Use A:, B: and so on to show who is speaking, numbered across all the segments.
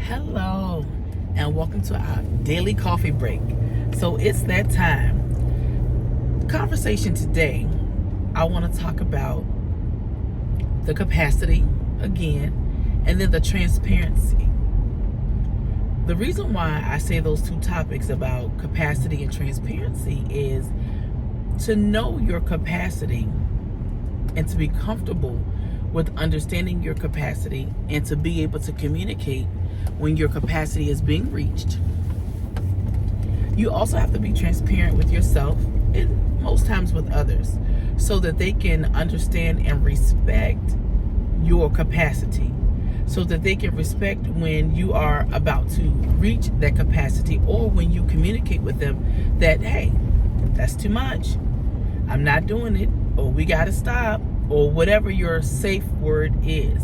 A: Hello, and welcome to our daily coffee break. So it's that time. Conversation today, I want to talk about the capacity again, and then the transparency. The reason why I say those two topics about capacity and transparency is to know your capacity and to be comfortable with understanding your capacity and to be able to communicate when your capacity is being reached. You also have to be transparent with yourself and most times with others so that they can understand and respect your capacity, so that they can respect when you are about to reach that capacity, or when you communicate with them that, hey, that's too much, I'm not doing it, or we got to stop, or whatever your safe word is.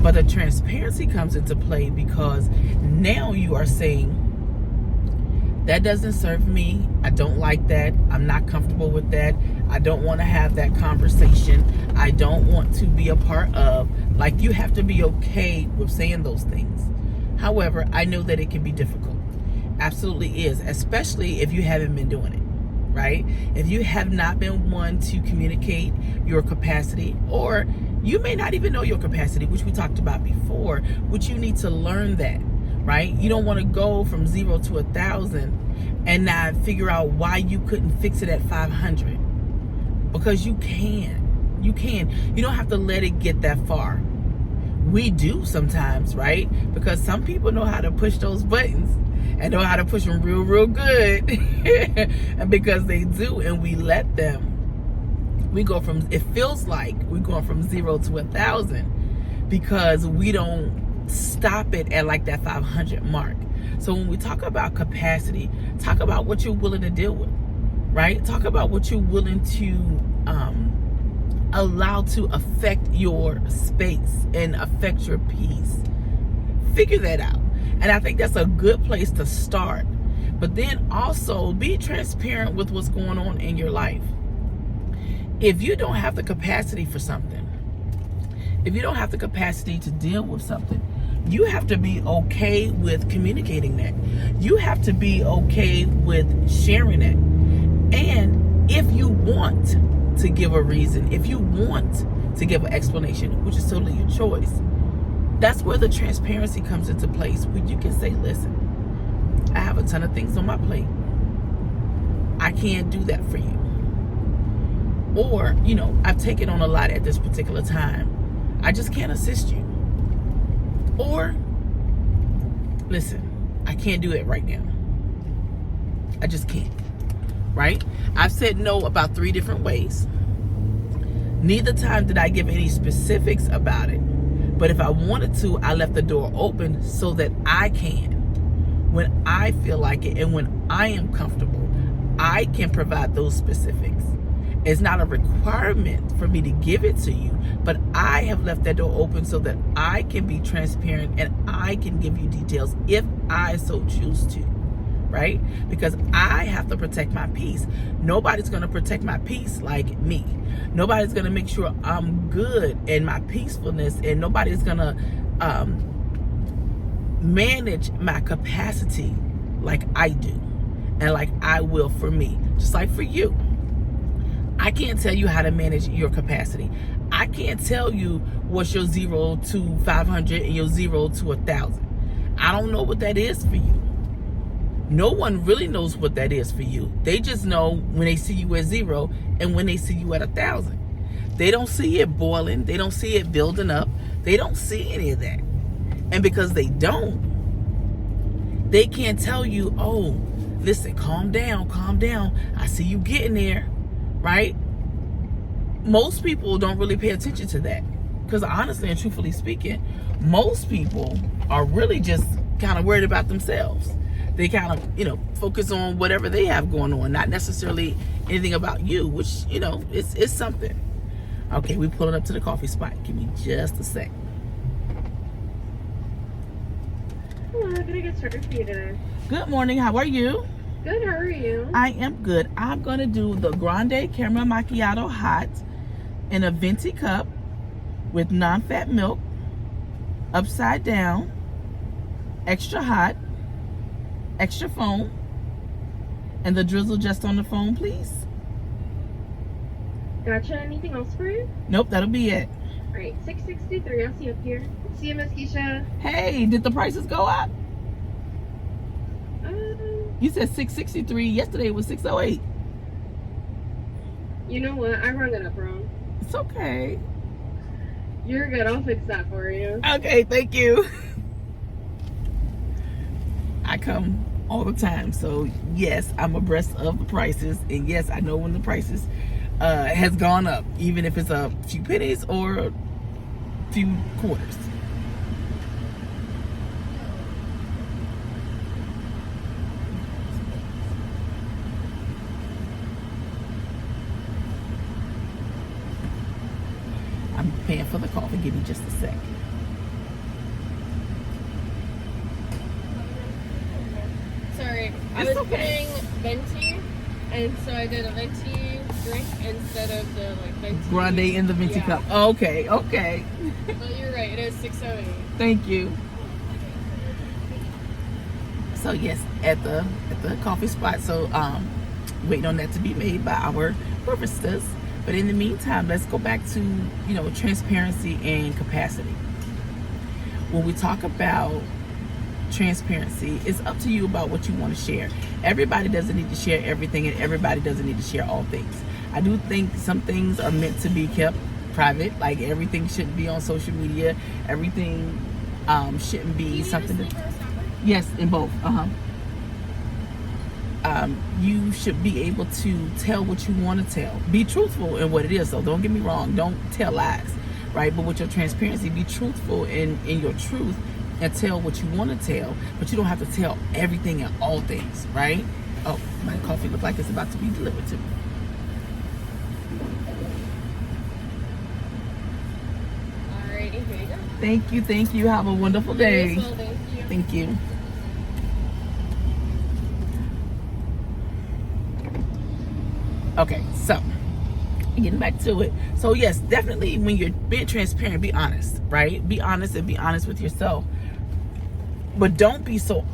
A: But the transparency comes into play because now you are saying, that doesn't serve me, I don't like that, I'm not comfortable with that, I don't want to have that conversation, I don't want to be a part of. Like, you have to be okay with saying those things. However, I know that it can be difficult. Absolutely is, especially if you haven't been doing it. Right? If you have not been one to communicate your capacity, or you may not even know your capacity, which we talked about before, which you need to learn that, right? You don't want to go from 0 to 1,000 and not figure out why you couldn't fix it at 500, because you can. You don't have to let it get that far. We do sometimes, right? Because some people know how to push those buttons and know how to push them real good. And because they do, and we let them, we go from, it feels like we're going from 0 to 1,000 because we don't stop it at like that 500 mark. So when we talk about capacity, talk about what you're willing to deal with, right? Talk about what you're willing to allow to affect your space and affect your peace. Figure that out. And I think that's a good place to start. But then also be transparent with what's going on in your life. If you don't have the capacity for something, if you don't have the capacity to deal with something, you have to be okay with communicating that. You have to be okay with sharing it. And if you want to give a reason, if you want to give an explanation, which is totally your choice, that's where the transparency comes into place, where you can say, listen, I have a ton of things on my plate, I can't do that for you. Or, I've taken on a lot at this particular time, I just can't assist you. Or, listen, I can't do it right now, I just can't. Right? I've said no about 3 different ways. Neither time did I give any specifics about it. But if I wanted to, I left the door open so that I can, when I feel like it and when I am comfortable, I can provide those specifics. It's not a requirement for me to give it to you, but I have left that door open so that I can be transparent and I can give you details if I so choose to. Right? Because I have to protect my peace. Nobody's going to protect my peace like me. Nobody's going to make sure I'm good in my peacefulness, and nobody's going to manage my capacity like I do and like I will for me. Just like for you. I can't tell you how to manage your capacity. I can't tell you what's your 0 to 500 and your 0 to 1,000. I don't know what that is for you. No one really knows what that is for you. They just know when they see you at 0 and when they see you at 1,000. They don't see it boiling. They don't see it building up. They don't see any of that. And because they don't, they can't tell you, oh, listen, calm down. I see you getting there, right? Most people don't really pay attention to that. Because honestly and truthfully speaking, most people are really just kind of worried about themselves. They kind of, focus on whatever they have going on, not necessarily anything about you, which, it's something. Okay, we pulling up to the coffee spot. Give me just a sec.
B: Hello, can I get started for you today?
A: Good morning. How are you?
B: Good, how are you?
A: I am good. I'm going to do the Grande Caramel Macchiato Hot in a venti cup with non-fat milk, upside down, extra hot, extra foam, and the drizzle just on the foam, please.
B: Gotcha. Anything else for you?
A: Nope, that'll be it.
B: All right, 663. I'll see you up here. See you, Miss Keisha.
A: Hey, did the prices go up? You said 663. Yesterday it was 608.
B: You know what? I rung it up wrong.
A: It's okay.
B: You're good. I'll fix that for you.
A: Okay, thank you. I come all the time, so yes, I'm abreast of the prices, and yes, I know when the prices has gone up, even if it's a few pennies or a few quarters. I'm paying for the coffee. Give me just a sec.
C: Sorry, I
A: It's
C: was
A: okay.
C: putting venti, and so I did a venti drink instead of the venti.
A: Grande in the venti
C: Yeah.
A: cup. Okay, okay.
C: But you're right, it is 608.
A: Thank you. So yes, at the coffee spot. So waiting on that to be made by our baristas. But in the meantime, let's go back to transparency and capacity. When we talk about transparency, it's up to you about what you want to share. Everybody doesn't need to share everything, and everybody doesn't need to share all things. I do think some things are meant to be kept private. Like everything shouldn't be on social media. Everything shouldn't be something that. Yes, in both. You should be able to tell what you want to tell. Be truthful in what it is, though. Don't get me wrong. Don't tell lies, right? But with your transparency, be truthful in your truth and tell what you want to tell. But you don't have to tell everything and all things, right? Oh, my coffee looks like it's about to be delivered to me.
C: Alrighty, here you go.
A: Thank you, thank you. Have a wonderful
C: You as
A: day.
C: well, thank you.
A: Thank you. Okay, so getting back to it. So yes, definitely when you're being transparent, be honest, right? Be honest and be honest with yourself. But don't be so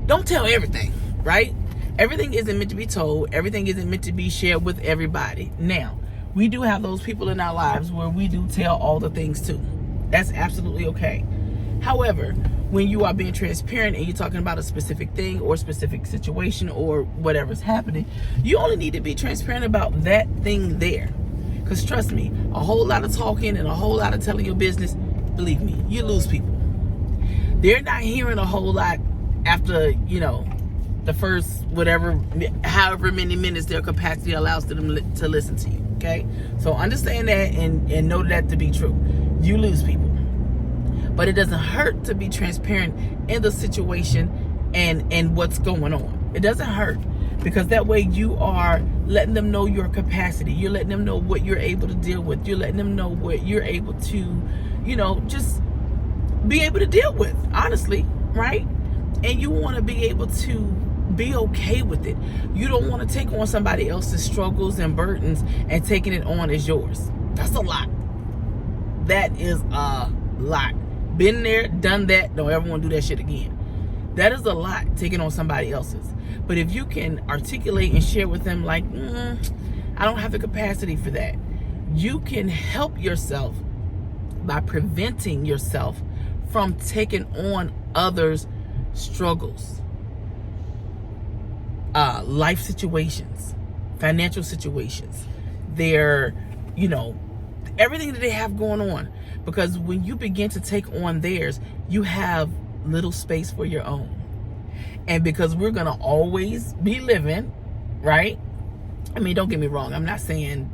A: don't tell everything, right? Everything isn't meant to be told. Everything isn't meant to be shared with everybody. Now, we do have those people in our lives where we do tell all the things too. That's absolutely okay. However, when you are being transparent and you're talking about a specific thing or specific situation or whatever's happening, you only need to be transparent about that thing there. Because trust me, a whole lot of talking and a whole lot of telling your business, believe me, you lose people. They're not hearing a whole lot after, the first however many minutes their capacity allows them to listen to you, okay? So understand that and know that to be true. You lose people. But it doesn't hurt to be transparent in the situation and what's going on. It doesn't hurt, because that way you are letting them know your capacity. You're letting them know what you're able to deal with. You're letting them know what you're able to, just be able to deal with, honestly, right? And you want to be able to be okay with it. You don't want to take on somebody else's struggles and burdens and taking it on as yours. That's a lot. That is a lot. Been there, done that. Don't ever want to do that shit again. That is a lot, taking on somebody else's. But if you can articulate and share with them like, I don't have the capacity for that, you can help yourself by preventing yourself from taking on others' struggles, life situations, financial situations, their, everything that they have going on. Because when you begin to take on theirs, you have little space for your own. And because we're going to always be living, right? I mean, don't get me wrong. I'm not saying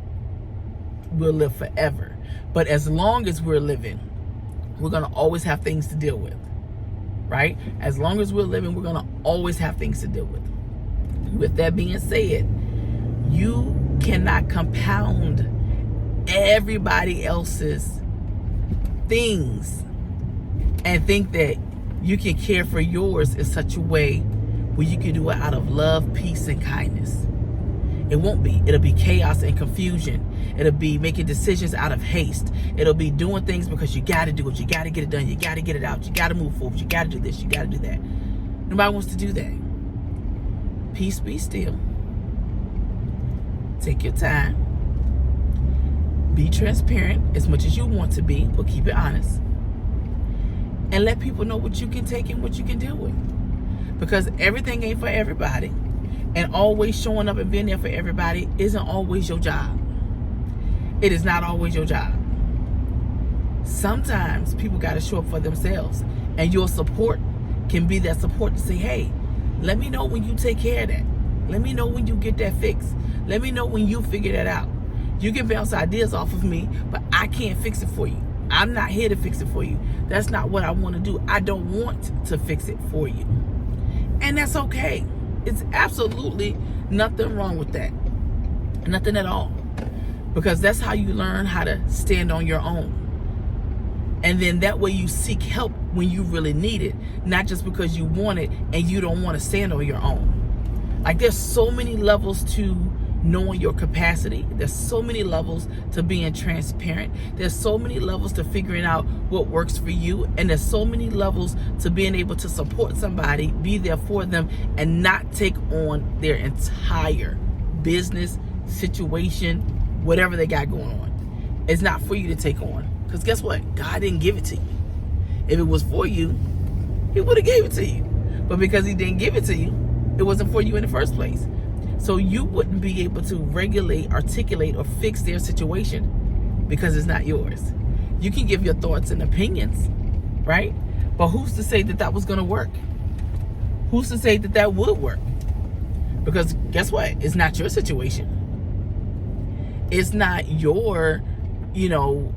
A: we'll live forever. But as long as we're living, we're going to always have things to deal with, right? As long as we're living, we're going to always have things to deal with. With that being said, you cannot compound everybody else's things and think that you can care for yours in such a way where you can do it out of love, peace, and kindness. It won't be. It'll be chaos and confusion. It'll be making decisions out of haste. It'll be doing things because you got to do it. You got to get it done. You got to get it out. You got to move forward. You got to do this. You got to do that. Nobody wants to do that. Peace, be still. Take your time. Be transparent as much as you want to be, but keep it honest. And let people know what you can take and what you can deal with. Because everything ain't for everybody. And always showing up and being there for everybody isn't always your job. It is not always your job. Sometimes people got to show up for themselves. And your support can be that support to say, hey, let me know when you take care of that. Let me know when you get that fixed. Let me know when you figure that out. You can bounce ideas off of me, but I can't fix it for you. I'm not here to fix it for you. That's not what I want to do. I don't want to fix it for you. And that's okay. It's absolutely nothing wrong with that. Nothing at all. Because that's how you learn how to stand on your own. And then that way you seek help when you really need it. Not just because you want it and you don't want to stand on your own. Like, there's so many levels to knowing your capacity. There's so many levels to being transparent. There's so many levels to figuring out what works for you. And there's so many levels to being able to support somebody, be there for them, and not take on their entire business, situation, whatever they got going on. It's not for you to take on. Because guess what? God didn't give it to you. If it was for you, He would have gave it to you. But because He didn't give it to you, it wasn't for you in the first place. So you wouldn't be able to regulate, articulate, or fix their situation because it's not yours. You can give your thoughts and opinions, right? But who's to say that that was going to work? Who's to say that that would work? Because guess what? It's not your situation. It's not your, we'll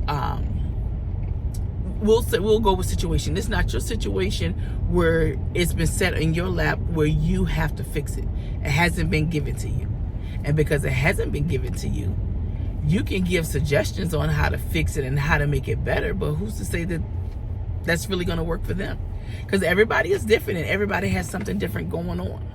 A: go with situation. It's not your situation where it's been set in your lap where you have to fix it. It hasn't been given to you. And because it hasn't been given to you, you can give suggestions on how to fix it and how to make it better, but who's to say that that's really going to work for them? Because everybody is different and everybody has something different going on,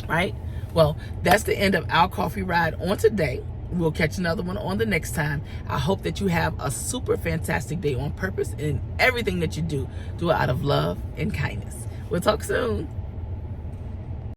A: right? Well, that's the end of our coffee ride on today. We'll catch another one on the next time. I hope that you have a super fantastic day on purpose, and everything that you do, do it out of love and kindness. We'll talk soon.